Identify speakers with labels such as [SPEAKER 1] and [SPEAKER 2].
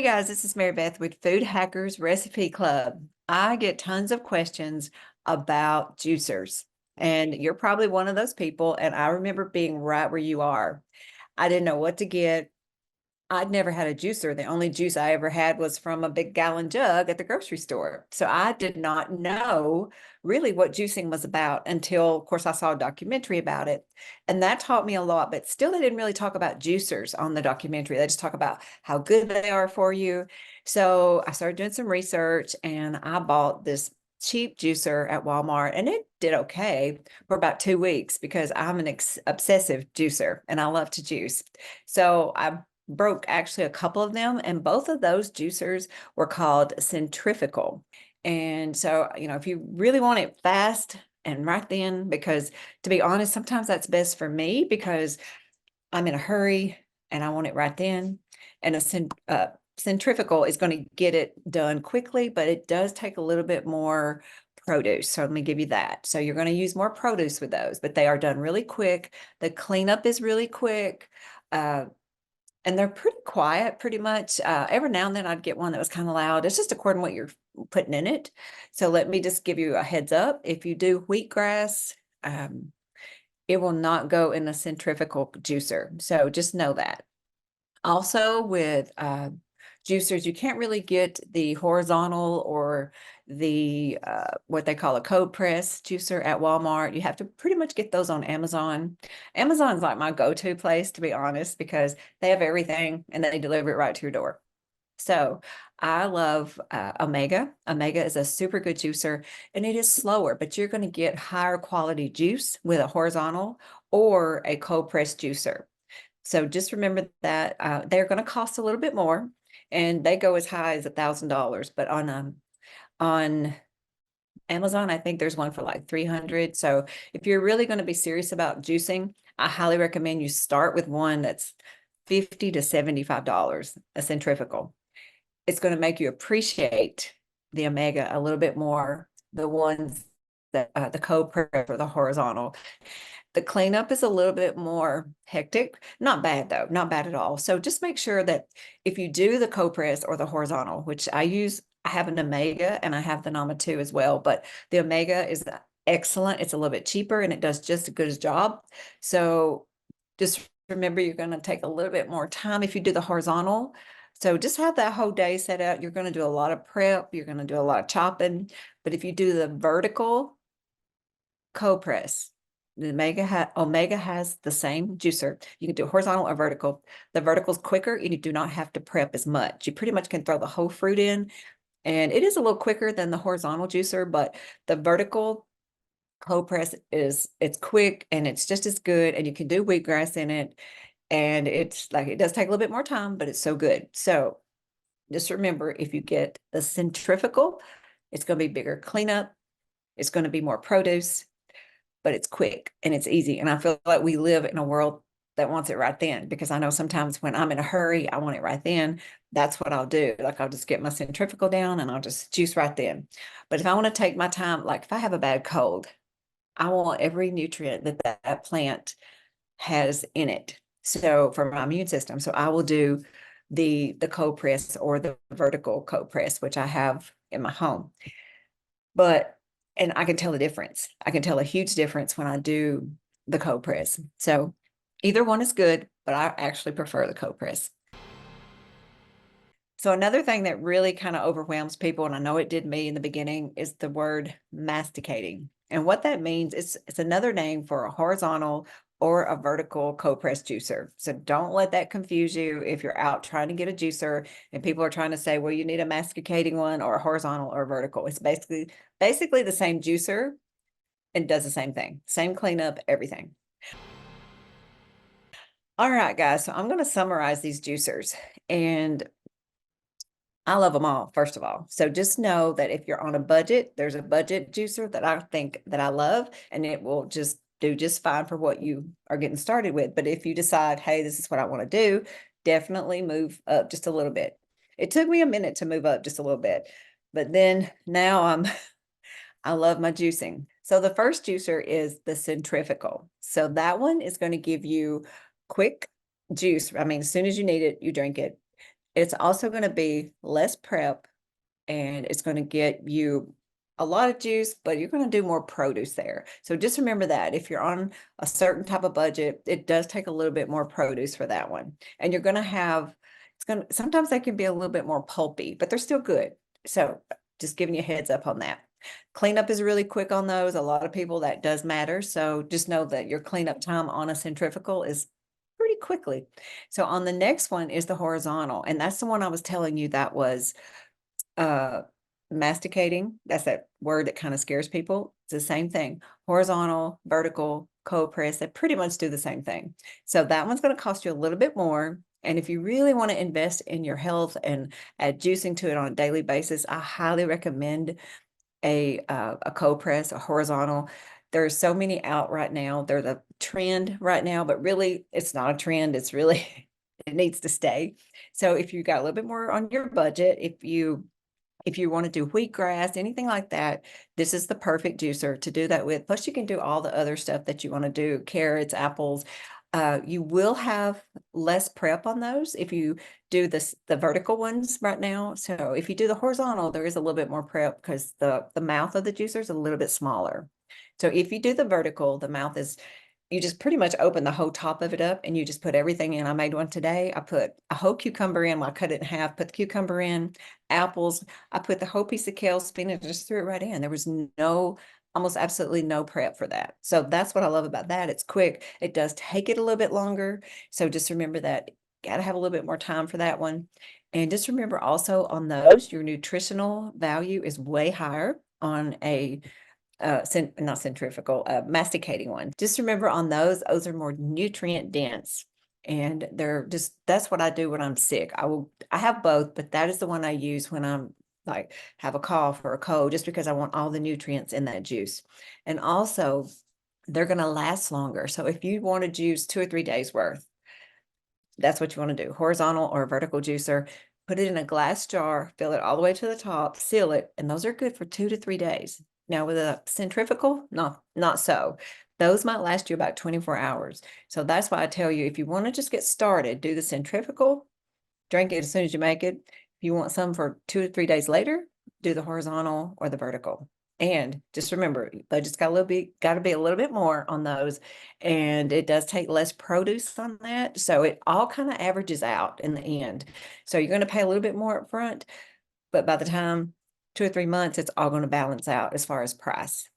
[SPEAKER 1] Hey guys, this is Mary Beth with Food Hackers Recipe Club. I get tons of questions about juicers, and you're probably one of those people. And I remember being right where you are. I didn't know what to get. I'd never had a juicer. The only juice I ever had was from a big gallon jug at the grocery store. So I did not know really what juicing was about until, of course, I saw a documentary about it. And that taught me a lot, but still, they didn't really talk about juicers on the documentary. They just talk about how good they are for you. So I started doing some research and I bought this cheap juicer at Walmart, and it did okay for about 2 weeks because I'm an obsessive juicer and I love to juice. So I broke actually a couple of them, and both of those juicers were called centrifugal. And so, if you really want it fast and right then, because to be honest, sometimes that's best for me because I'm in a hurry and I want it right then. And centrifugal is going to get it done quickly, but it does take a little bit more produce. So let me give you that. So you're going to use more produce with those, but they are done really quick. The cleanup is really quick. And they're pretty quiet, pretty much. Every now and then I'd get one that was kind of loud. It's just according to what you're putting in it. So let me just give you a heads up. If you do wheatgrass, it will not go in a centrifugal juicer. So just know that. Also with juicers, you can't really get the horizontal or the what they call a cold press juicer at Walmart. You have to pretty much get those on Amazon. Amazon's like my go-to place, to be honest, because they have everything and they deliver it right to your door. So I love Omega. Omega is a super good juicer and it is slower, but you're going to get higher quality juice with a horizontal or a cold press juicer. So just remember that they're going to cost a little bit more, and they go as high as $1,000. But on Amazon, I think there's one for like 300. So if you're really going to be serious about juicing, I highly recommend you start with one that's $50 to $75 a centrifugal. It's going to make you appreciate the Omega a little bit more. The ones that the cold press or the horizontal. The cleanup is a little bit more hectic. Not bad though, not bad at all. So just make sure that if you do the cold press or the horizontal, which I use, I have an Omega and I have the Nama 2 as well, but the Omega is excellent. It's a little bit cheaper and it does just as good a job. So just remember you're going to take a little bit more time if you do the horizontal. So just have that whole day set out. You're going to do a lot of prep. You're going to do a lot of chopping. But if you do the vertical cold press, the Omega has the same juicer. You can do horizontal or vertical. The vertical is quicker and you do not have to prep as much. You pretty much can throw the whole fruit in, and it is a little quicker than the horizontal juicer, but the vertical cold press it's quick and it's just as good, and you can do wheatgrass in it. And it's like, it does take a little bit more time, but it's so good. So just remember, if you get the centrifugal, it's going to be bigger cleanup. It's going to be more produce, but it's quick and it's easy. And I feel like we live in a world that wants it right then, because I know sometimes when I'm in a hurry, I want it right then. That's what I'll do. Like, I'll just get my centrifugal down and I'll just juice right then. But if I want to take my time, like if I have a bad cold, I want every nutrient that plant has in it. So for my immune system, so I will do the cold press or the vertical cold press, which I have in my home. But and I can tell the difference. I can tell a huge difference when I do the cold press. So either one is good, but I actually prefer the cold press. So another thing that really kind of overwhelms people, and I know it did me in the beginning, is the word masticating. And what that means is it's another name for a horizontal or a vertical cold press juicer. So don't let that confuse you if you're out trying to get a juicer and people are trying to say, well, you need a masticating one or a horizontal or vertical. It's basically the same juicer and does the same thing. Same cleanup, everything. All right, guys. So I'm going to summarize these juicers, and I love them all, first of all. So just know that if you're on a budget, there's a budget juicer that I think that I love, and it will just do just fine for what you are getting started with. But if you decide, hey, this is what I want to do, definitely move up just a little bit. It took me a minute to move up just a little bit, but then now I love my juicing. So the first juicer is the centrifugal. So that one is going to give you quick juice. I mean, as soon as you need it, you drink it. It's also going to be less prep, and it's going to get you a lot of juice, but you're going to do more produce there. So just remember that if you're on a certain type of budget, it does take a little bit more produce for that one. And you're going to have, it's going to, sometimes they can be a little bit more pulpy, but they're still good. So just giving you a heads up on that. Cleanup is really quick on those. A lot of people, that does matter. So just know that your cleanup time on a centrifugal is pretty quickly. So on the next one is the horizontal. And that's the one I was telling you that was uh masticating. That's that word that kind of scares people. It's the same thing. Horizontal, vertical, cold press, they pretty much do the same thing. So that one's going to cost you a little bit more. And if you really want to invest in your health and add juicing to it on a daily basis, I highly recommend a cold press, a horizontal. There's so many out right now. They're the trend right now, but really it's not a trend. It's really, it needs to stay. So if you got a little bit more on your budget, if you want to do wheatgrass, anything like that, this is the perfect juicer to do that with. Plus, you can do all the other stuff that you want to do, carrots, apples. You will have less prep on those if you do the vertical ones right now. So if you do the horizontal, there is a little bit more prep because the mouth of the juicer is a little bit smaller. So if you do the vertical, the mouth is, you just pretty much open the whole top of it up and you just put everything in. I made one today. I put a whole cucumber in. I cut it in half, put the cucumber in, apples. I put the whole piece of kale, spinach, just threw it right in. There was almost absolutely no prep for that. So that's what I love about that. It's quick. It does take it a little bit longer. So just remember that. Got to have a little bit more time for that one. And just remember also on those, your nutritional value is way higher on a not centrifugal, masticating one. Just remember on those are more nutrient dense. And they're just, that's what I do when I'm sick. I have both, but that is the one I use when I'm like have a cough or a cold, just because I want all the nutrients in that juice. And also, they're going to last longer. So if you want to juice 2 or 3 days worth, that's what you want to do. Horizontal or vertical juicer, put it in a glass jar, fill it all the way to the top, seal it, and those are good for 2 to 3 days. Now with a centrifugal, not so. Those might last you about 24 hours. So that's why I tell you, if you want to just get started, do the centrifugal, drink it as soon as you make it. If you want some for 2 to 3 days later, do the horizontal or the vertical. And just remember, budget's got to be a little bit more on those. And it does take less produce on that. So it all kind of averages out in the end. So you're going to pay a little bit more up front, but by the time 2 or 3 months, it's all going to balance out as far as price.